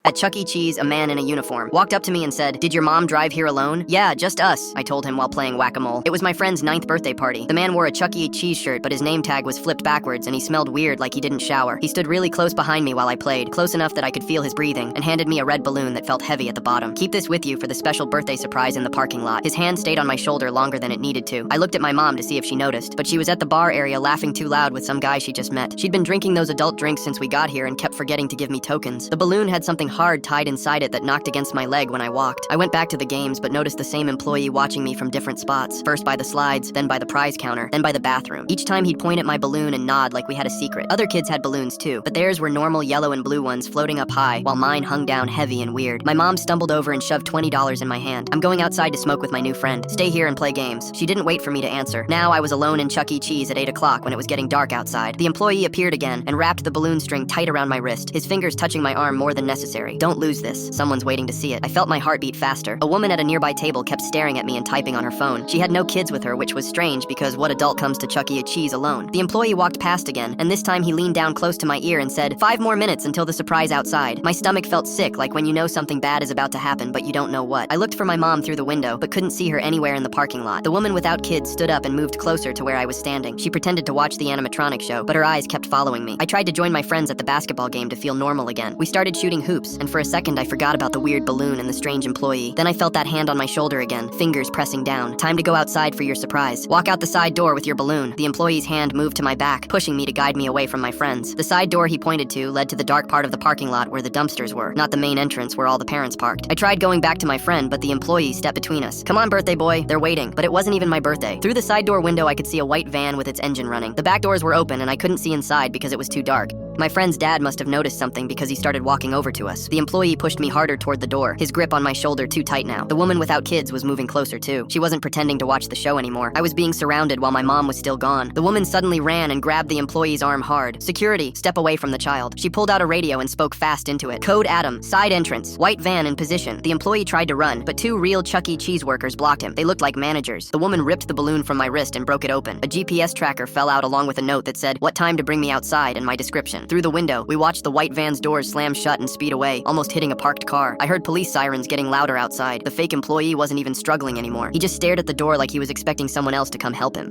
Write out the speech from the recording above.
At Chuck E. Cheese, a man in a uniform walked up to me and said, "Did your mom drive here alone?" "Yeah, just us," I told him while playing whack-a-mole. It was my friend's 9th birthday party. The man wore a Chuck E. Cheese shirt, but his name tag was flipped backwards and he smelled weird like he didn't shower. He stood really close behind me while I played, close enough that I could feel his breathing, and handed me a red balloon that felt heavy at the bottom. "Keep this with you for the special birthday surprise in the parking lot." His hand stayed on my shoulder longer than it needed to. I looked at my mom to see if she noticed, but she was at the bar area laughing too loud with some guy she just met. She'd been drinking those adult drinks since we got here and kept forgetting to give me tokens. The balloon had something hard tied inside it that knocked against my leg when I walked. I went back to the games, but noticed the same employee watching me from different spots. First by the slides, then by the prize counter, then by the bathroom. Each time he'd point at my balloon and nod like we had a secret. Other kids had balloons too, but theirs were normal yellow and blue ones floating up high, while mine hung down heavy and weird. My mom stumbled over and shoved $20 in my hand. "I'm going outside to smoke with my new friend. Stay here and play games." She didn't wait for me to answer. Now I was alone in Chuck E. Cheese at 8 o'clock when it was getting dark outside. The employee appeared again and wrapped the balloon string tight around my wrist, his fingers touching my arm more than necessary. "Don't lose this. Someone's waiting to see it." I felt my heart beat faster. A woman at a nearby table kept staring at me and typing on her phone. She had no kids with her, which was strange because what adult comes to Chuck E. Cheese alone? The employee walked past again, and this time he leaned down close to my ear and said, "5 more minutes until the surprise outside." My stomach felt sick, like when you know something bad is about to happen, but you don't know what. I looked for my mom through the window, but couldn't see her anywhere in the parking lot. The woman without kids stood up and moved closer to where I was standing. She pretended to watch the animatronic show, but her eyes kept following me. I tried to join my friends at the basketball game to feel normal again. We started shooting hoops, and for a second I forgot about the weird balloon and the strange employee. Then I felt that hand on my shoulder again, fingers pressing down. "Time to go outside for your surprise. Walk out the side door with your balloon." The employee's hand moved to my back, pushing me to guide me away from my friends. The side door he pointed to led to the dark part of the parking lot where the dumpsters were, not the main entrance where all the parents parked. I tried going back to my friend, but the employee stepped between us. "Come on, birthday boy, they're waiting." But it wasn't even my birthday. Through the side door window I could see a white van with its engine running. The back doors were open and I couldn't see inside because it was too dark. My friend's dad must have noticed something because he started walking over to us. The employee pushed me harder toward the door, his grip on my shoulder too tight now. The woman without kids was moving closer too. She wasn't pretending to watch the show anymore. I was being surrounded while my mom was still gone. The woman suddenly ran and grabbed the employee's arm hard. "Security, step away from the child." She pulled out a radio and spoke fast into it. "Code Adam, side entrance, white van in position." The employee tried to run, but 2 real Chuck E. Cheese workers blocked him. They looked like managers. The woman ripped the balloon from my wrist and broke it open. A GPS tracker fell out along with a note that said, "What time to bring me outside," and my description. Through the window, we watched the white van's doors slam shut and speed away, almost hitting a parked car. I heard police sirens getting louder outside. The fake employee wasn't even struggling anymore. He just stared at the door like he was expecting someone else to come help him.